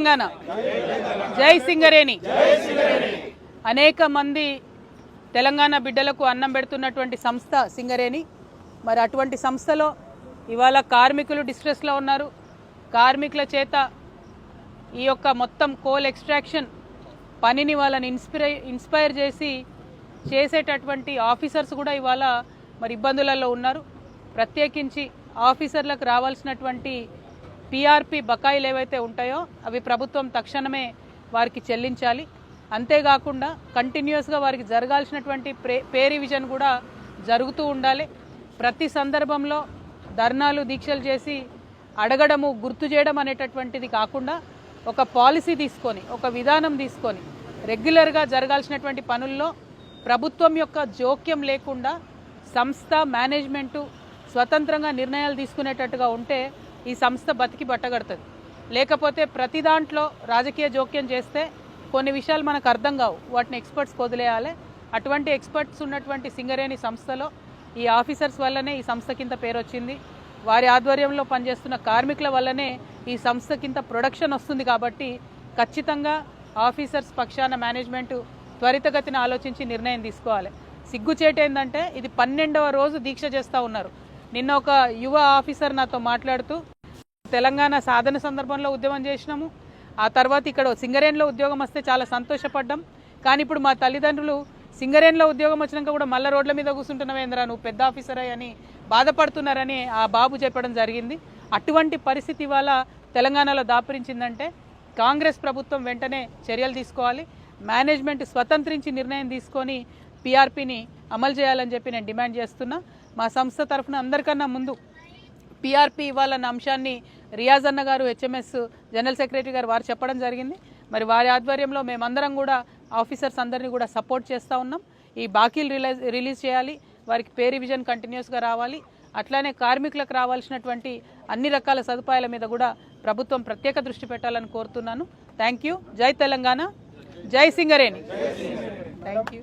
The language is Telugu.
తెలంగాణ, జై సింగరేణి. అనేక మంది తెలంగాణ బిడ్డలకు అన్నం పెడుతున్నటువంటి సంస్థ సింగరేణి. మరి అటువంటి సంస్థలో ఇవాళ కార్మికులు డిస్ట్రెస్లో ఉన్నారు. కార్మికుల చేత ఈ యొక్క మొత్తం కోల్ ఎక్స్ట్రాక్షన్ పనిని వాళ్ళని ఇన్స్పైర్ చేసి చేసేటటువంటి ఆఫీసర్స్ కూడా ఇవాళ మరి ఇబ్బందులలో ఉన్నారు. ప్రత్యేకించి ఆఫీసర్లకు రావాల్సినటువంటి పిఆర్పి బకాయిలు ఏవైతే ఉంటాయో అవి ప్రభుత్వం తక్షణమే వారికి చెల్లించాలి. అంతేకాకుండా కంటిన్యూస్గా వారికి జరగాల్సినటువంటి పే రివిజన్ కూడా జరుగుతూ ఉండాలి. ప్రతి సందర్భంలో ధర్నాలు దీక్షలు చేసి అడగడము గుర్తు చేయడం అనేటటువంటిది కాకుండా ఒక పాలసీ తీసుకొని ఒక విధానం తీసుకొని రెగ్యులర్గా జరగాల్సినటువంటి పనుల్లో ప్రభుత్వం యొక్క జోక్యం లేకుండా సంస్థ మేనేజ్మెంటు స్వతంత్రంగా నిర్ణయాలు తీసుకునేటట్టుగా ఉంటే ఈ సంస్థ బతికి బట్టగడుతుంది. లేకపోతే ప్రతి దాంట్లో రాజకీయ జోక్యం చేస్తే కొన్ని విషయాలు మనకు అర్థం కావు, వాటిని ఎక్స్పర్ట్స్కి వదిలేయాలి. అటువంటి ఎక్స్పర్ట్స్ ఉన్నటువంటి సింగరేణి సంస్థలో ఈ ఆఫీసర్స్ వల్లనే ఈ సంస్థ కింద పేరు వచ్చింది. వారి ఆధ్వర్యంలో పనిచేస్తున్న కార్మికుల వల్లనే ఈ సంస్థ కింద ప్రొడక్షన్ వస్తుంది. కాబట్టి ఖచ్చితంగా ఆఫీసర్స్ పక్షాన మేనేజ్మెంటు త్వరితగతిన ఆలోచించి నిర్ణయం తీసుకోవాలి. సిగ్గుచేటు ఏంటంటే ఇది 12వ రోజు దీక్ష చేస్తూ ఉన్నారు. నిన్న ఒక యువ ఆఫీసర్ నాతో మాట్లాడుతూ తెలంగాణ సాధన సందర్భంలో ఉద్యమం చేసినాము, ఆ తర్వాత ఇక్కడ సింగరేణిలో ఉద్యోగం వస్తే చాలా సంతోషపడ్డాం, కానీ ఇప్పుడు మా తల్లిదండ్రులు సింగరేణిలో ఉద్యోగం వచ్చినాక కూడా మళ్ళీ రోడ్ల మీద కూర్చుంటున్నావేంద్రా నువ్వు పెద్ద ఆఫీసర్ అని బాధపడుతున్నారని ఆ బాబు చెప్పడం జరిగింది. అటువంటి పరిస్థితి ఇవాళ తెలంగాణలో దాపురించిందంటే కాంగ్రెస్ ప్రభుత్వం వెంటనే చర్యలు తీసుకోవాలి. మేనేజ్మెంట్ స్వతంత్రించి నిర్ణయం తీసుకొని పిఆర్పిని అమలు చేయాలని చెప్పి నేను డిమాండ్ చేస్తున్నా. మా సంస్థ తరఫున అందరికన్నా ముందు పిఆర్పి ఇవ్వాలన్న అంశాన్ని రియాజ్ అన్న గారు హెచ్ఎంఎస్ జనరల్ సెక్రటరీ గారు వారు చెప్పడం జరిగింది. మరి వారి ఆధ్వర్యంలో మేమందరం కూడా ఆఫీసర్స్ అందరినీ కూడా సపోర్ట్ చేస్తూ ఉన్నాం. ఈ బాకీలు రిలీజ్ చేయాలి, వారికి పే రివిజన్ కంటిన్యూస్గా రావాలి. అట్లానే కార్మికులకు రావాల్సినటువంటి అన్ని రకాల సదుపాయాల మీద కూడా ప్రభుత్వం ప్రత్యేక దృష్టి పెట్టాలని కోరుతున్నాను. Thank you. జై తెలంగాణ, జై సింగరేణి. Thank you.